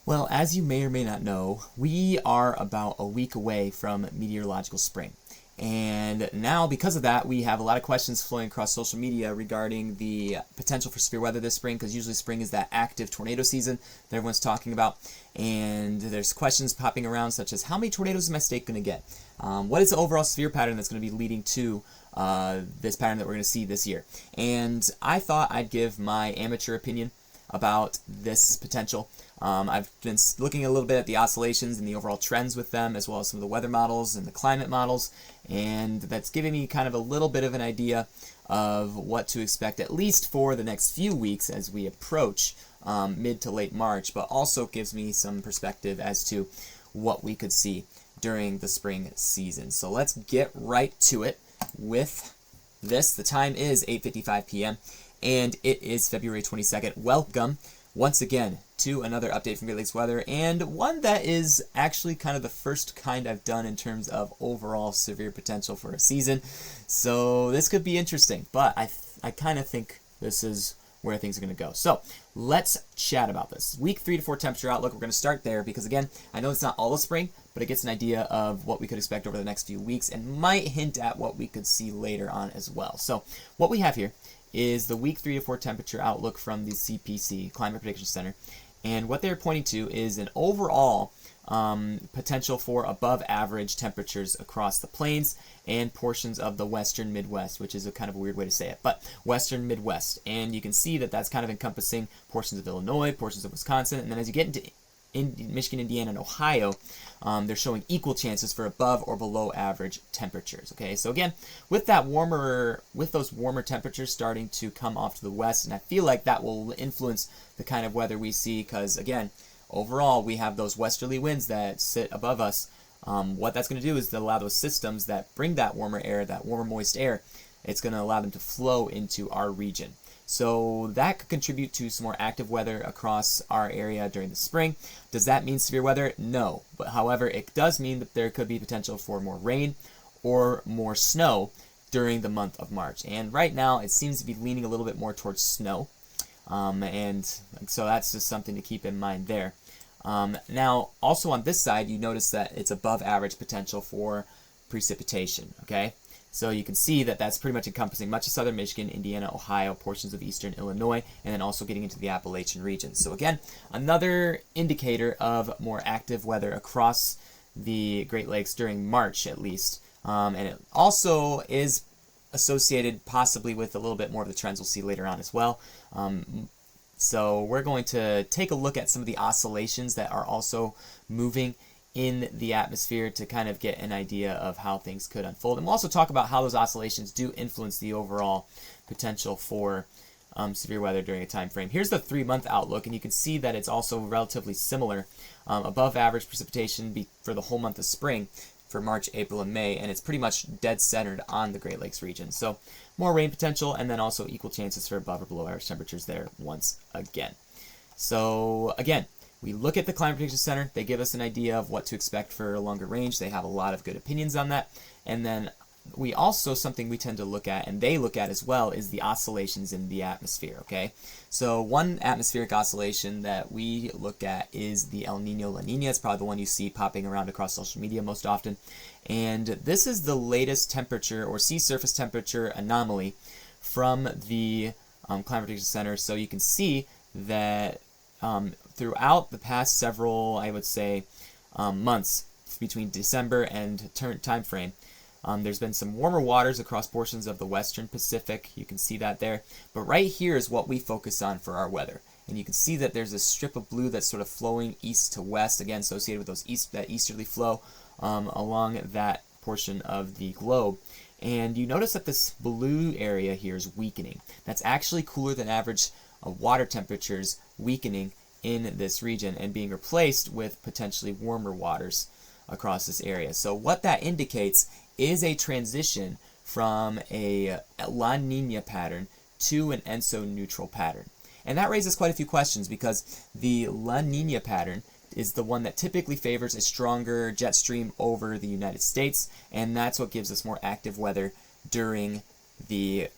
Well, as you may or may not know, we are about a week away from meteorological spring. And now, because of that, we have a lot of questions flowing across social media regarding the potential for severe weather this spring, because usually spring is that active tornado season that everyone's talking about. And there's questions popping around such as, how many tornadoes is my state going to get? What is the overall severe pattern that's going to be leading to this pattern that we're going to see this year? And I thought I'd give my amateur opinion about this potential. I've been looking a little bit at the oscillations and the overall trends with them, as well as some of the weather models and the climate models, and that's giving me kind of a little bit of an idea of what to expect, at least for the next few weeks as we approach mid to late March, but also gives me some perspective as to what we could see during the spring season. So let's get right to it with this. The time is 8:55 p.m. and it is February 22nd. Welcome once again to another update from Great Lakes Weather, and one that is actually kind of the first kind I've done in terms of overall severe potential for a season. So this could be interesting, but I kind of think this is where things are going to go. So let's chat about this. Week 3 to 4 temperature outlook, we're going to start there because, again, I know it's not all of spring, but it gets an idea of what we could expect over the next few weeks and might hint at what we could see later on as well. So what we have here is the week 3 to 4 temperature outlook from the CPC, Climate Prediction Center. And what they're pointing to is an overall potential for above average temperatures across the plains and portions of the western Midwest, which is a kind of a weird way to say it, but western Midwest. And you can see that that's kind of encompassing portions of Illinois, portions of Wisconsin, and then as you get into Michigan, Indiana, and Ohio, they're showing equal chances for above or below average temperatures. Okay, so again, with those warmer temperatures starting to come off to the west, and I feel like that will influence the kind of weather we see, because again, overall we have those westerly winds that sit above us. What that's going to do is to allow those systems that bring that warmer air, that warmer moist air, it's going to allow them to flow into our region. So that could contribute to some more active weather across our area during the spring. Does that mean severe weather? No. But however, it does mean that there could be potential for more rain or more snow during the month of March. And right now, it seems to be leaning a little bit more towards snow. And so that's just something to keep in mind there. Now, also on this side, you notice that it's above average potential for precipitation, okay? So you can see that that's pretty much encompassing much of southern Michigan, Indiana, Ohio, portions of eastern Illinois, and then also getting into the Appalachian region. So again, another indicator of more active weather across the Great Lakes during March at least. And it also is associated possibly with a little bit more of the trends we'll see later on as well. So we're going to take a look at some of the oscillations that are also moving in the atmosphere to kind of get an idea of how things could unfold. And we'll also talk about how those oscillations do influence the overall potential for severe weather during a time frame. Here's the 3-month outlook, and you can see that it's also relatively similar. Above average precipitation for the whole month of spring for March, April, and May, and it's pretty much dead centered on the Great Lakes region. So more rain potential, and then also equal chances for above or below average temperatures there once again. So again, we look at the Climate Prediction Center. They give us an idea of what to expect for a longer range. They have a lot of good opinions on that. And then we also, something we tend to look at, and they look at as well, is the oscillations in the atmosphere, okay? So one atmospheric oscillation that we look at is the El Nino-La Nina. It's probably the one you see popping around across social media most often. And this is the latest temperature or sea surface temperature anomaly from the Climate Prediction Center. So you can see that throughout the past several, I would say, months between December and time frame, there's been some warmer waters across portions of the western Pacific. You can see that there. But right here is what we focus on for our weather. And you can see that there's a strip of blue that's sort of flowing east to west, again, associated with that easterly flow along that portion of the globe. And you notice that this blue area here is weakening. That's actually cooler than average water temperatures weakening in this region and being replaced with potentially warmer waters across this area. So what that indicates is a transition from a La Nina pattern to an ENSO neutral pattern. And that raises quite a few questions, because the La Nina pattern is the one that typically favors a stronger jet stream over the United States, and that's what gives us more active weather during the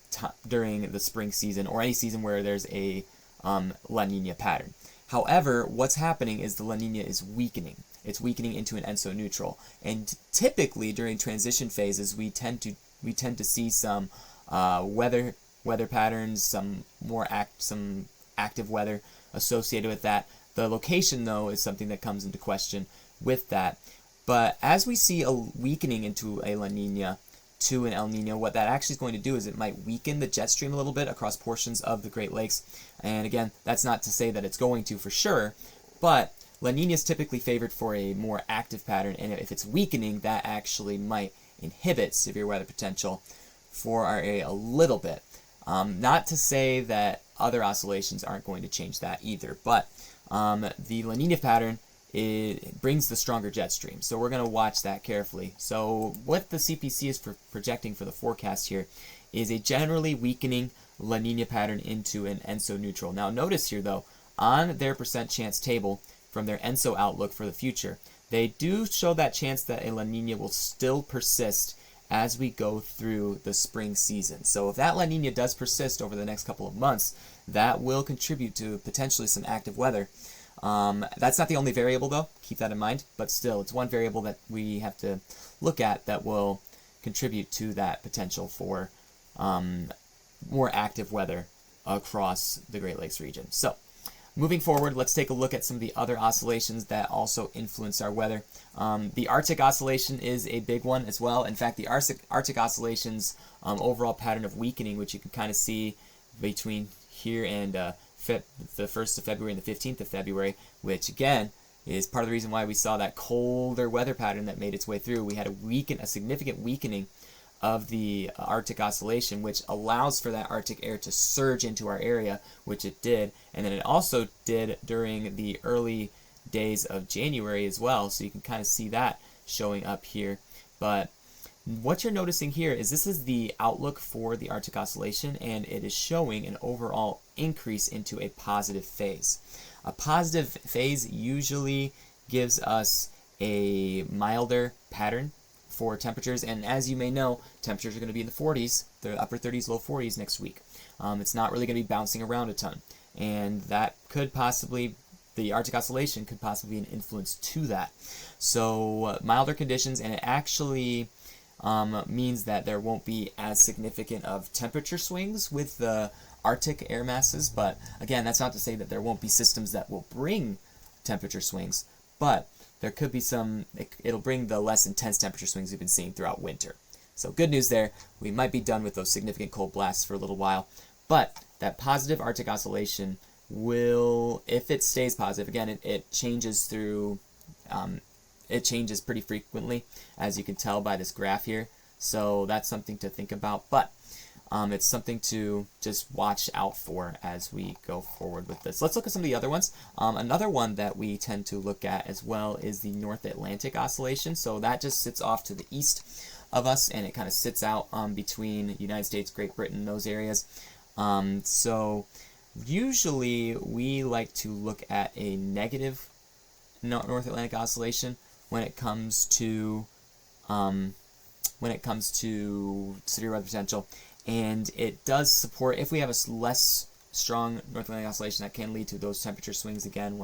spring season, or any season where there's a La Nina pattern. However, what's happening is the La Nina is weakening. It's weakening into an ENSO neutral, and typically during transition phases, we tend to see some weather patterns, some active weather associated with that. The location, though, is something that comes into question with that. But as we see a weakening into a La Nina to an El Nino, what that actually is going to do is it might weaken the jet stream a little bit across portions of the Great Lakes. And again, that's not to say that it's going to for sure, but La Nina is typically favored for a more active pattern, and if it's weakening, that actually might inhibit severe weather potential for our area a little bit. Not to say that other oscillations aren't going to change that either, but the La Nina pattern, it brings the stronger jet stream. So we're going to watch that carefully. So what the CPC is projecting for the forecast here is a generally weakening La Nina pattern into an ENSO neutral. Now notice here though, on their percent chance table from their ENSO outlook for the future, they do show that chance that a La Nina will still persist as we go through the spring season. So if that La Nina does persist over the next couple of months, that will contribute to potentially some active weather. That's not the only variable though, keep that in mind, but still it's one variable that we have to look at that will contribute to that potential for more active weather across the Great Lakes region. So moving forward, let's take a look at some of the other oscillations that also influence our weather. The Arctic Oscillation is a big one as well. In fact, the Arctic Oscillation's overall pattern of weakening, which you can kind of see between here and the 1st of February and the 15th of February, which again is part of the reason why we saw that colder weather pattern that made its way through. We had a significant weakening of the Arctic Oscillation, which allows for that Arctic air to surge into our area, which it did, and then it also did during the early days of January as well, so you can kind of see that showing up here. But what you're noticing here is this is the outlook for the Arctic Oscillation, and it is showing an overall increase into a positive phase. A positive phase usually gives us a milder pattern for temperatures, and as you may know, temperatures are going to be in the 40s, the upper 30s, low 40s next week. It's not really going to be bouncing around a ton, and that could possibly, the Arctic Oscillation could possibly be an influence to that. So milder conditions, and it actually means that there won't be as significant of temperature swings with the Arctic air masses, but again, that's not to say that there won't be systems that will bring temperature swings, but there could be some, it'll bring the less intense temperature swings we've been seeing throughout winter. So good news there, we might be done with those significant cold blasts for a little while, but that positive Arctic Oscillation will, if it stays positive, again, it changes through, it changes pretty frequently, as you can tell by this graph here. So that's something to think about, but it's something to just watch out for as we go forward with this. Let's look at some of the other ones. Another one that we tend to look at as well is the North Atlantic Oscillation. So that just sits off to the east of us, and it kind of sits out between United States, Great Britain, those areas. So usually we like to look at a negative North Atlantic Oscillation when it comes to severe weather potential, and it does support, if we have a less strong North Atlantic Oscillation, that can lead to those temperature swings again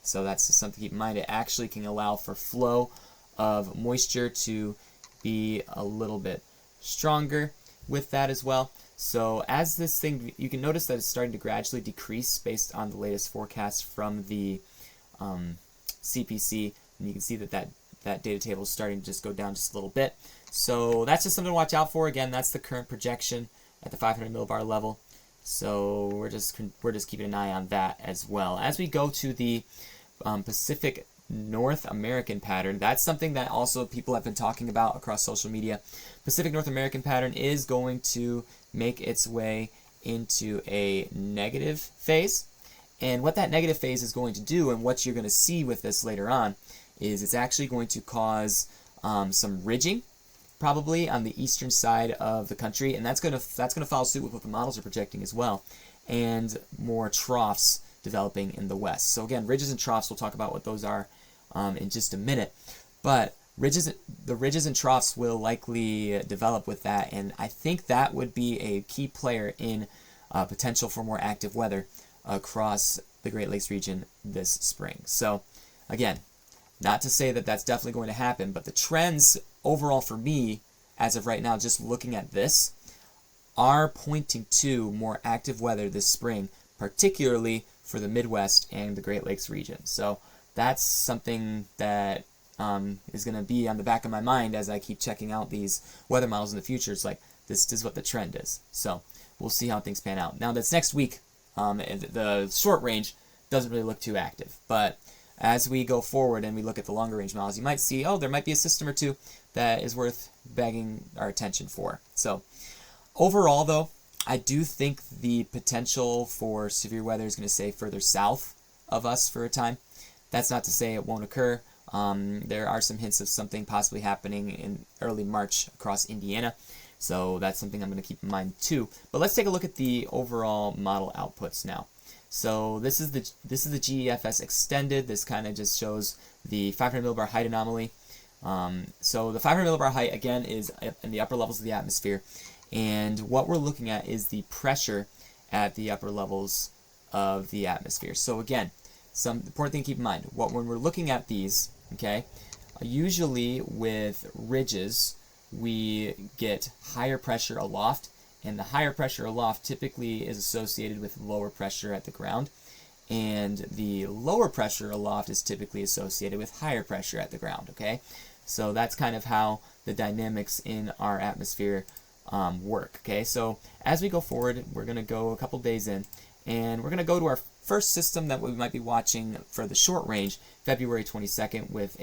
so that's just something to keep in mind. It actually can allow for flow of moisture to be a little bit stronger with that as well. So as this thing, you can notice that it's starting to gradually decrease based on the latest forecast from the CPC, and you can see that that data table is starting to just go down just a little bit. So that's just something to watch out for. Again, that's the current projection at the 500 millibar level. So we're just keeping an eye on that as well. As we go to the Pacific North American pattern, that's something that also people have been talking about across social media. Pacific North American pattern is going to make its way into a negative phase. And what that negative phase is going to do, and what you're going to see with this later on, is it's actually going to cause some ridging, probably on the eastern side of the country, and that's going to follow suit with what the models are projecting as well, and more troughs developing in the west. So again, ridges and troughs, we'll talk about what those are in just a minute, but the ridges and troughs will likely develop with that, and I think that would be a key player in potential for more active weather across the Great Lakes region this spring. So again, not to say that that's definitely going to happen, but the trends overall for me, as of right now, just looking at this, are pointing to more active weather this spring, particularly for the Midwest and the Great Lakes region. So that's something that is going to be on the back of my mind as I keep checking out these weather models in the future. It's like, this is what the trend is. So we'll see how things pan out. Now, this next week, the short range doesn't really look too active, but as we go forward and we look at the longer range models, you might see, oh, there might be a system or two that is worth begging our attention for. So overall, though, I do think the potential for severe weather is going to stay further south of us for a time. That's not to say it won't occur. There are some hints of something possibly happening in early March across Indiana. So that's something I'm going to keep in mind too. But let's take a look at the overall model outputs now. So this is the GEFS extended. This kind of just shows the 500 millibar height anomaly. So the 500 millibar height, again, is in the upper levels of the atmosphere. And what we're looking at is the pressure at the upper levels of the atmosphere. So again, some important thing to keep in mind. When we're looking at these, okay, usually with ridges, we get higher pressure aloft, and the higher pressure aloft typically is associated with lower pressure at the ground, and the lower pressure aloft is typically associated with higher pressure at the ground, okay? So that's kind of how the dynamics in our atmosphere work, okay? So as we go forward, we're going to go a couple days in, and we're going to go to our first system that we might be watching for the short range, February 27th with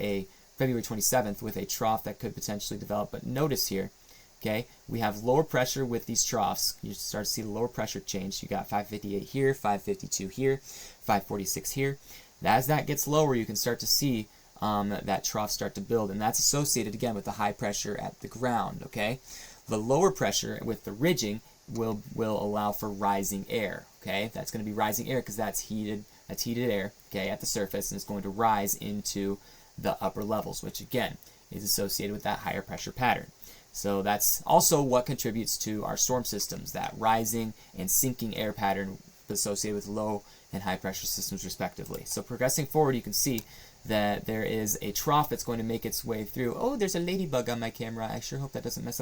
a trough that could potentially develop. But notice here, okay, we have lower pressure with these troughs. You start to see the lower pressure change. You got 558 here, 552 here, 546 here. As that gets lower, you can start to see that trough start to build, and that's associated again with the high pressure at the ground, okay? The lower pressure with the ridging will allow for rising air, okay? That's going to be rising air because that's heated air, okay, at the surface, and it's going to rise into the upper levels, which again is associated with that higher pressure pattern. So that's also what contributes to our storm systems, that rising and sinking air pattern associated with low and high pressure systems respectively. So progressing forward, you can see that there is a trough that's going to make its way through. Oh, there's a ladybug on my camera. I sure hope that doesn't mess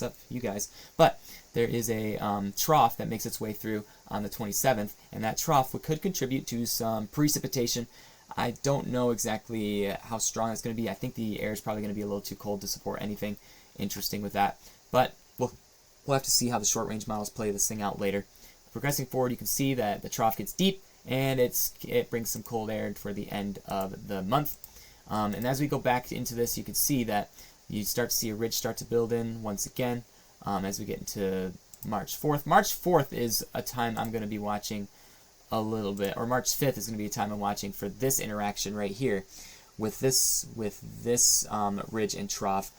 up you guys. But there is a trough that makes its way through on the 27th, and that trough could contribute to some precipitation. I don't know exactly how strong it's going to be. I think the air is probably going to be a little too cold to support anything interesting with that. But we'll have to see how the short range models play this thing out later. Progressing forward, you can see that the trough gets deep, and it brings some cold air for the end of the month. And as we go back into this, you can see that you start to see a ridge start to build in once again as we get into March 4th. March 4th is a time I'm going to be watching a little bit, or March 5th is going to be a time I'm watching for this interaction right here with this ridge and trough.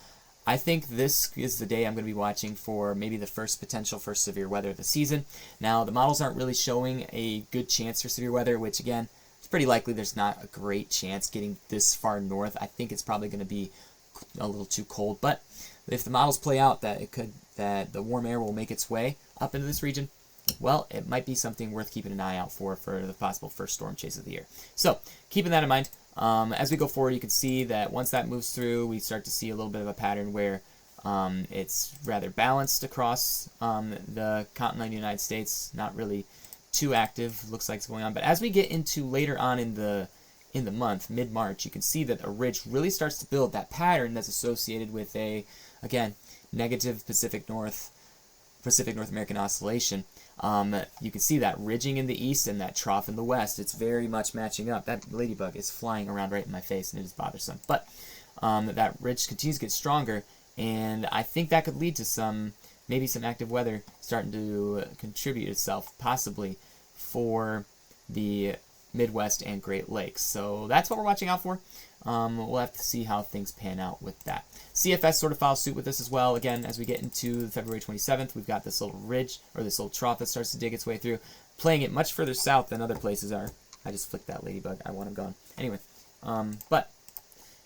I think this is the day I'm going to be watching for maybe the first potential for severe weather of the season. Now, the models aren't really showing a good chance for severe weather, which again, it's pretty likely there's not a great chance getting this far north. I think it's probably going to be a little too cold, but if the models play out that the warm air will make its way up into this region, well, it might be something worth keeping an eye out for the possible first storm chase of the year. So, keeping that in mind, as we go forward, you can see that once that moves through, we start to see a little bit of a pattern where it's rather balanced across the continental United States, not really too active, looks like it's going on. But as we get into later on in the month, mid-March, you can see that a ridge really starts to build, that pattern that's associated with a, again, negative Pacific North American oscillation. You can see that ridging in the east and that trough in the west. It's very much matching up. That ladybug is flying around right in my face, and it is bothersome. But that ridge continues to get stronger, and I think that could lead to maybe some active weather starting to contribute itself, possibly, for the Midwest and Great Lakes. So that's what we're watching out for. We'll have to see how things pan out with that. CFS sort of follows suit with this as well. Again, as we get into February 27th, we've got this little ridge, or this little trough that starts to dig its way through, playing it much further south than other places are. I just flicked that ladybug. I want him gone. Anyway, but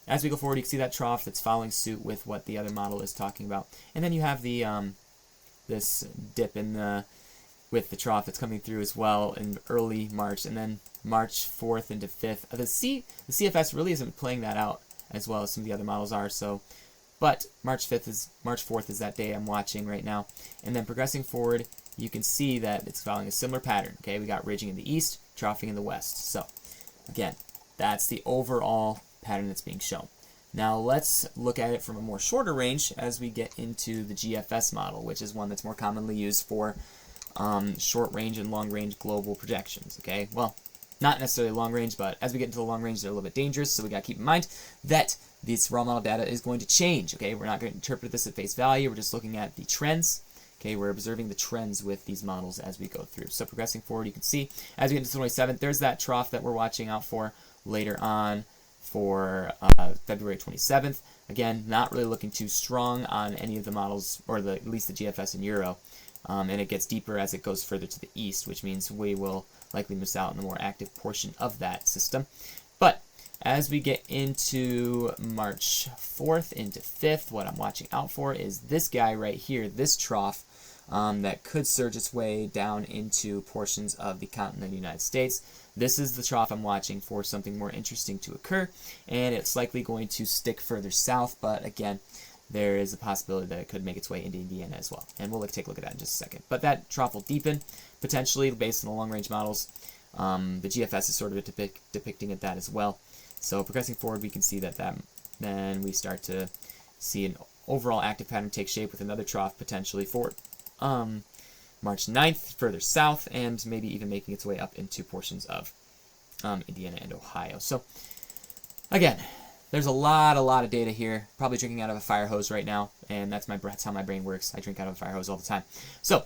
as we go forward, you can see that trough that's following suit with what the other model is talking about. And then you have the this dip in the with the trough that's coming through as well in early March, and then March 4th into 5th. The CFS really isn't playing that out as well as some of the other models are, so, but March 4th is that day I'm watching right now. And then progressing forward, you can see that it's following a similar pattern. Okay, we got ridging in the east, troughing in the west. So again, that's the overall pattern that's being shown. Now let's look at it from a more shorter range as we get into the GFS model, which is one that's more commonly used for short range and long range global projections. Okay, well, not necessarily long range, but as we get into the long range, they're a little bit dangerous, so we got to keep in mind that this raw model data is going to change. Okay, we're not going to interpret this at face value, we're just looking at the trends. Okay, we're observing the trends with these models as we go through. So progressing forward, you can see as we get into the 27th, there's that trough that we're watching out for later on for February 27th. Again, not really looking too strong on any of the models, or at least the GFS and Euro. And it gets deeper as it goes further to the east, which means we will likely miss out on the more active portion of that system. But as we get into March 4th into 5th, what I'm watching out for is this guy right here, this trough, that could surge its way down into portions of the continental United States. This is the trough I'm watching for something more interesting to occur, and it's likely going to stick further south, but again, there is a possibility that it could make its way into Indiana as well. And we'll take a look at that in just a second. But that trough will deepen, potentially, based on the long-range models. The GFS is sort of depicting it that as well. So progressing forward, we can see that then we start to see an overall active pattern take shape with another trough potentially for March 9th, further south, and maybe even making its way up into portions of Indiana and Ohio. So again, there's a lot of data here. Probably drinking out of a fire hose right now, and that's how my brain works. I drink out of a fire hose all the time. So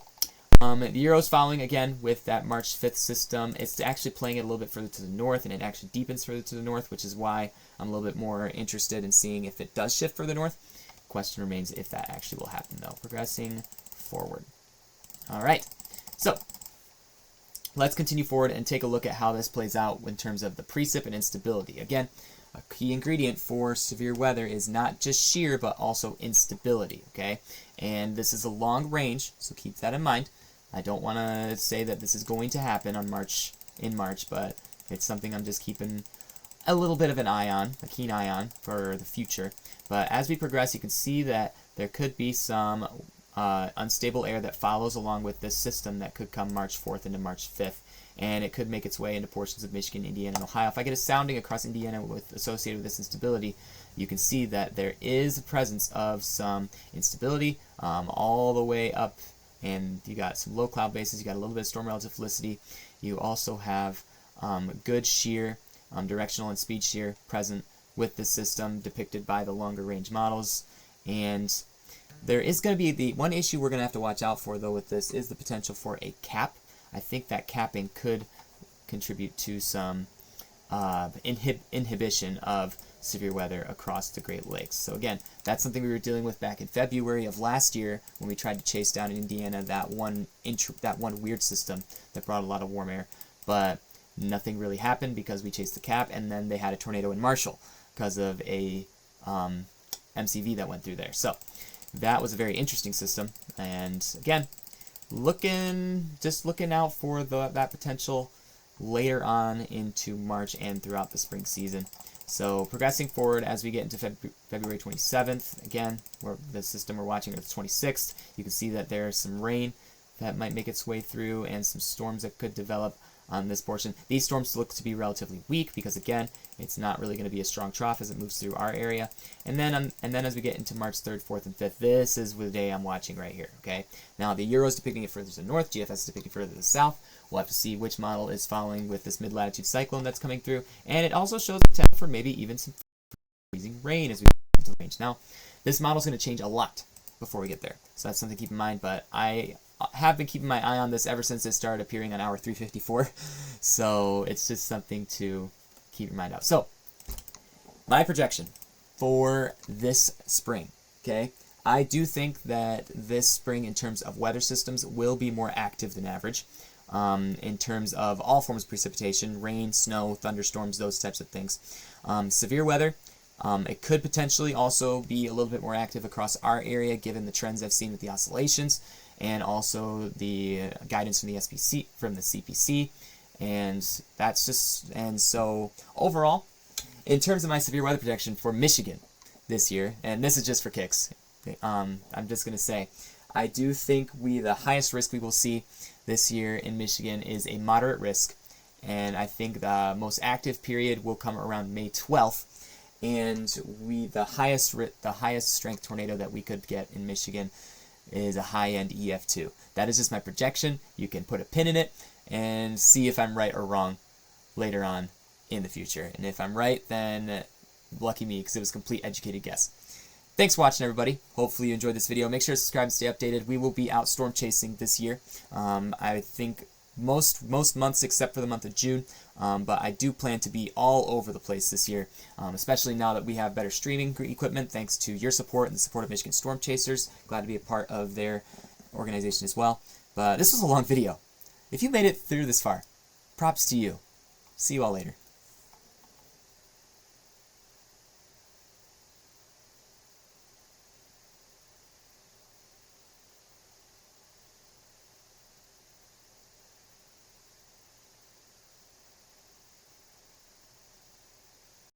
the Euro's following again with that March 5th system. It's actually playing it a little bit further to the north, and it actually deepens further to the north, which is why I'm a little bit more interested in seeing if it does shift further north. Question remains if that actually will happen, though. Progressing forward. All right, so let's continue forward and take a look at how this plays out in terms of the precip and instability. Again, a key ingredient for severe weather is not just shear, but also instability, okay? And this is a long range, so keep that in mind. I don't want to say that this is going to happen in March, but it's something I'm just keeping a little bit of an eye on, a keen eye on for the future. But as we progress, you can see that there could be some unstable air that follows along with this system that could come March 4th into March 5th. And it could make its way into portions of Michigan, Indiana, and Ohio. If I get a sounding across Indiana associated with this instability, you can see that there is a presence of some instability all the way up, and you got some low cloud bases, you got a little bit of storm relative felicity. You also have good shear, directional and speed shear present with the system depicted by the longer range models. And there is going to be the one issue we're going to have to watch out for, though, with this is the potential for a cap. I think that capping could contribute to some inhibition of severe weather across the Great Lakes. So again, that's something we were dealing with back in February of last year when we tried to chase down in Indiana that one weird system that brought a lot of warm air. But nothing really happened because we chased the cap, and then they had a tornado in Marshall because of a MCV that went through there. So that was a very interesting system, and again, just looking out for that potential later on into March and throughout the spring season. So progressing forward as we get into February 27th, again, the system we're watching is the 26th. You can see that there's some rain that might make its way through and some storms that could develop on this portion. These storms look to be relatively weak because, again, it's not really going to be a strong trough as it moves through our area. And then as we get into March 3rd, 4th, and 5th, this is the day I'm watching right here, okay? Now, the Euro is depicting it further to the north, GFS is depicting further to the south. We'll have to see which model is following with this mid-latitude cyclone that's coming through. And it also shows the potential for maybe even some freezing rain as we get into the range. Now, this model is going to change a lot before we get there. So that's something to keep in mind, but I have been keeping my eye on this ever since it started appearing on hour 354. So it's just something to keep your mind out. So my projection for this spring, okay? I do think that this spring in terms of weather systems will be more active than average in terms of all forms of precipitation, rain, snow, thunderstorms, those types of things. Severe weather, it could potentially also be a little bit more active across our area given the trends I've seen with the oscillations. and also the guidance from the CPC, and that's just, and so overall, in terms of my severe weather projection for Michigan this year, and this is just for kicks, I'm just going to say, I do think the highest risk we will see this year in Michigan is a moderate risk, and I think the most active period will come around May 12th, and the highest strength tornado that we could get in Michigan is a high-end EF2. That is just my projection. You can put a pin in it and see if I'm right or wrong later on in the future. And if I'm right, then lucky me, because it was a complete educated guess. Thanks for watching, everybody. Hopefully you enjoyed this video. Make sure to subscribe and stay updated. We will be out storm chasing this year. I think most months except for the month of June, but I do plan to be all over the place this year, especially now that we have better streaming equipment thanks to your support and the support of Michigan Storm Chasers. Glad to be a part of their organization as well. But this was a long video. If you made it through this far, props to you. See you all later.